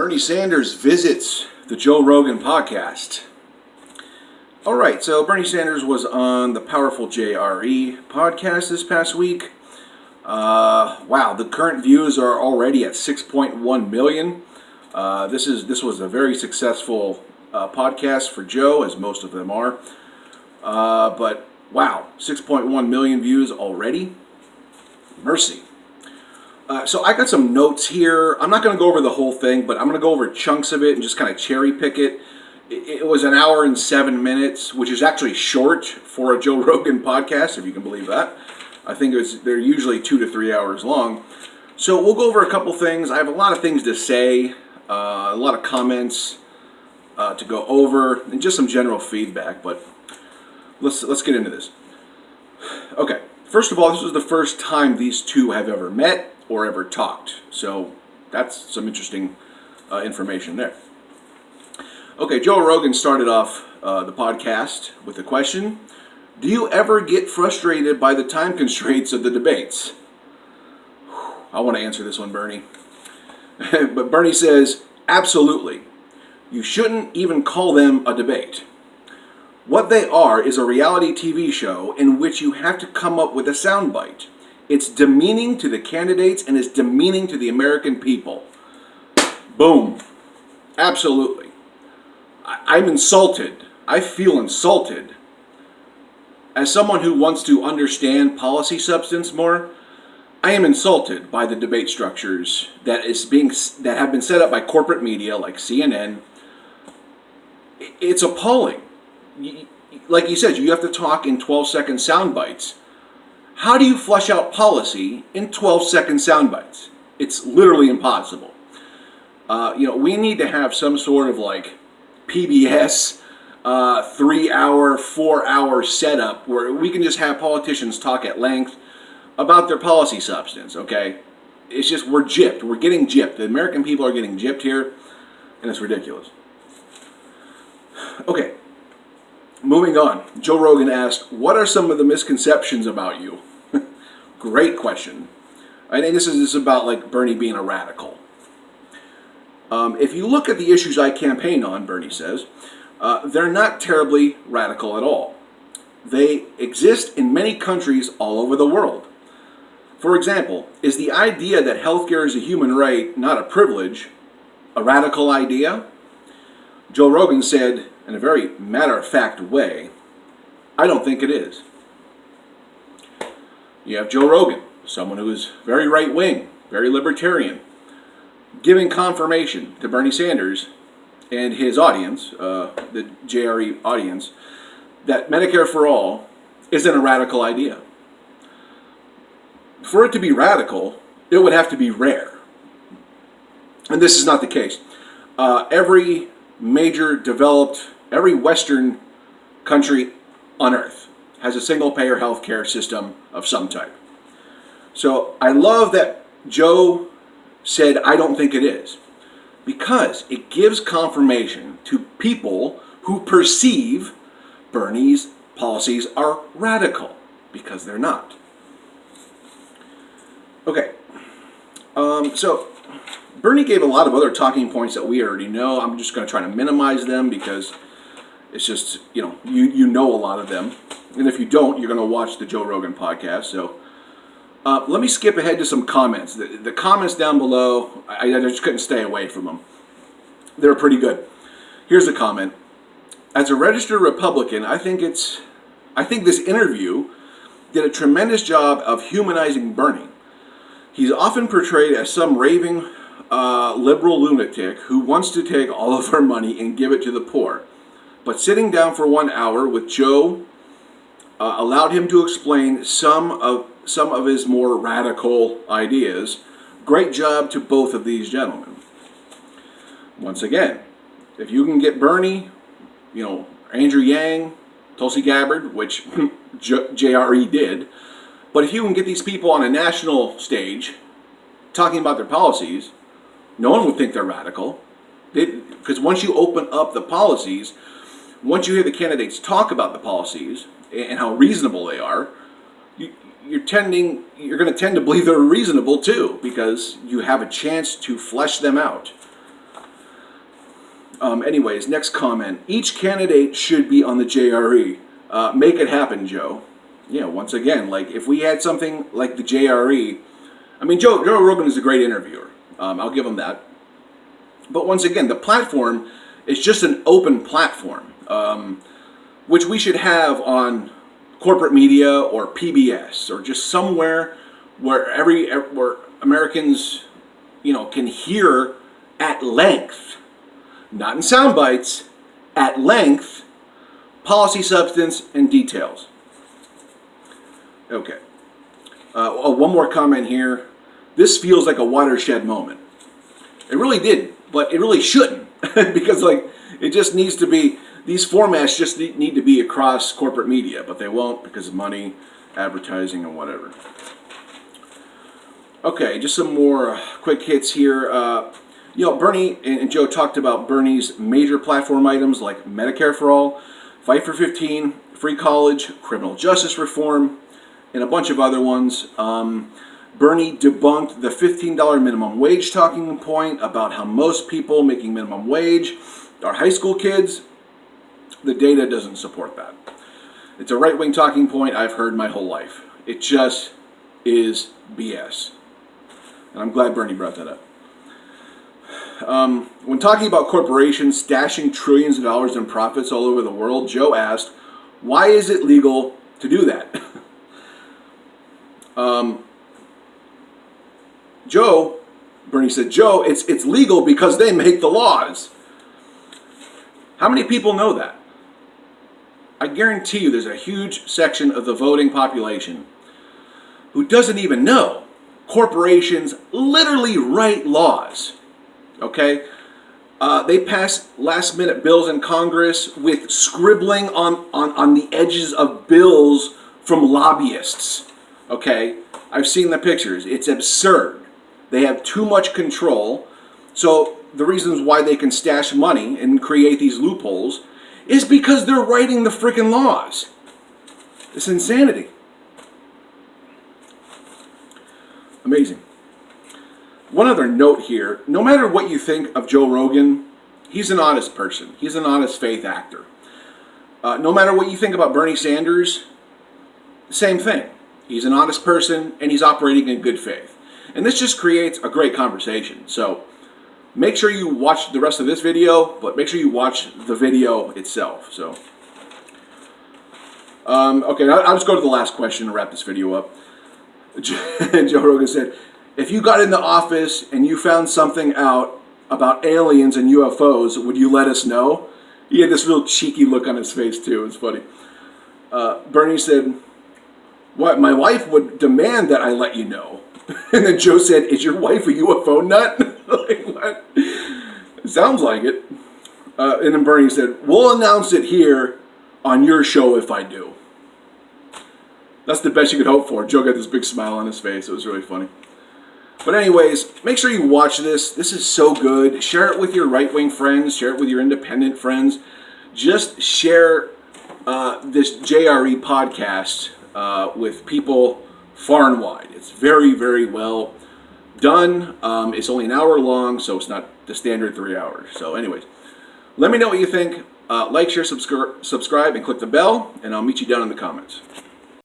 Bernie Sanders visits the Joe Rogan podcast. All right, so Bernie Sanders was on the powerful JRE podcast this past week. Wow, the current views are already at 6.1 million. This was a very successful podcast for Joe, as most of them are. But wow, 6.1 million views already. Mercy. So I got some notes here. I'm not going to go over the whole thing, but I'm going to go over chunks of it and just kind of cherry pick it. It was an hour and 7 minutes, which is actually short for a Joe Rogan podcast, if you can believe that. I think they're usually 2 to 3 hours long. So we'll go over a couple things. I have a lot of things to say, a lot of comments to go over, and just some general feedback. But let's get into this. Okay, first of all, this was the first time these two have ever met or ever talked. So that's some interesting information there. Okay, Joe Rogan started off the podcast with a question. Do you ever get frustrated by the time constraints of the debates? I want to answer this one, Bernie. But Bernie says, absolutely. You shouldn't even call them a debate. What they are is a reality TV show in which you have to come up with a soundbite. It's demeaning to the candidates and it's demeaning to the American people. Boom. Absolutely. I'm insulted. I feel insulted. As someone who wants to understand policy substance more, I am insulted by the debate structures that have been set up by corporate media like CNN. It's appalling. Like you said, you have to talk in 12-second sound bites. How do you flesh out policy in 12-second sound bites? It's literally impossible. We need to have some sort of like PBS 3-hour, 4-hour setup where we can just have politicians talk at length about their policy substance, okay? It's just, we're gypped. We're getting gypped. The American people are getting gypped here, and it's ridiculous. Okay, moving on. Joe Rogan asked, what are some of the misconceptions about you? Great question. I think this is about like Bernie being a radical. If you look at the issues I campaign on, Bernie says, they're not terribly radical at all. They exist in many countries all over the world. For example, is the idea that healthcare is a human right, not a privilege, a radical idea? Joe Rogan said, in a very matter-of-fact way, I don't think it is. You have Joe Rogan, someone who is very right-wing, very libertarian, giving confirmation to Bernie Sanders and his audience, the JRE audience, that Medicare for all isn't a radical idea. For it to be radical, it would have to be rare. And this is not the case. Every major developed, every Western country on earth has a single-payer healthcare system of some type. So I love that Joe said, I don't think it is, because it gives confirmation to people who perceive Bernie's policies are radical, because they're not. Okay, so Bernie gave a lot of other talking points that we already know. I'm just going to try to minimize them because it's just, you know a lot of them. And if you don't, you're going to watch the Joe Rogan podcast. So let me skip ahead to some comments. The comments down below, I just couldn't stay away from them. They're pretty good. Here's a comment. As a registered Republican, I think this interview did a tremendous job of humanizing Bernie. He's often portrayed as some raving liberal lunatic who wants to take all of our money and give it to the poor. But sitting down for 1 hour with Joe allowed him to explain some of his more radical ideas. Great job to both of these gentlemen. Once again, if you can get Bernie, Andrew Yang, Tulsi Gabbard, which JRE did, but if you can get these people on a national stage talking about their policies, no one would think they're radical. Because once you open up the policies, once you hear the candidates talk about the policies and how reasonable they are, you're going to tend to believe they're reasonable too, because you have a chance to flesh them out. Anyways, next comment. Each candidate should be on the JRE. Make it happen, Joe. Yeah, once again, like if we had something like the JRE, I mean, Joe Rogan is a great interviewer. I'll give him that. But once again, the platform is just an open platform, which we should have on corporate media or PBS or just somewhere where where Americans, can hear at length, not in sound bites, at length, policy, substance, and details. Okay. One more comment here. This feels like a watershed moment. It really did, but it really shouldn't, because it just needs to be. These formats just need to be across corporate media, but they won't because of money, advertising, and whatever. Okay, just some more quick hits here. Bernie and Joe talked about Bernie's major platform items like Medicare for All, Fight for 15, free college, criminal justice reform, and a bunch of other ones. Bernie debunked the $15 minimum wage talking point about how most people making minimum wage are high school kids. The data doesn't support that. It's a right-wing talking point I've heard my whole life. It just is BS. And I'm glad Bernie brought that up. When talking about corporations stashing trillions of dollars in profits all over the world, Joe asked, why is it legal to do that? Bernie said, Joe, it's legal because they make the laws. How many people know that? I guarantee you there's a huge section of the voting population who doesn't even know corporations literally write laws. Okay? They pass last-minute bills in Congress with scribbling on the edges of bills from lobbyists. Okay? I've seen the pictures. It's absurd. They have too much control. So the reasons why they can stash money and create these loopholes is because they're writing the freaking laws. It's insanity. Amazing. One other note here. No matter what you think of Joe Rogan, he's an honest person. He's an honest faith actor. No matter what you think about Bernie Sanders, same thing. He's an honest person and he's operating in good faith. And this just creates a great conversation. So make sure you watch the rest of this video, but make sure you watch the video itself. So, okay, I'll just go to the last question and wrap this video up. Joe Rogan said, if you got in the office and you found something out about aliens and UFOs, would you let us know? He had this real cheeky look on his face too. It's funny. Bernie said, what, my wife would demand that I let you know. And then Joe said, is your wife a UFO nut? Like, what? It sounds like it. And then Bernie said, we'll announce it here on your show if I do. That's the best you could hope for. Joe got this big smile on his face. It was really funny. But anyways, make sure you watch this. This is so good. Share it with your right-wing friends. Share it with your independent friends. Just share this JRE podcast with people far and wide. It's very, very well done. It's only an hour long, so it's not the standard 3 hours. So anyways, let me know what you think. Like, share, subscribe, and click the bell, and I'll meet you down in the comments.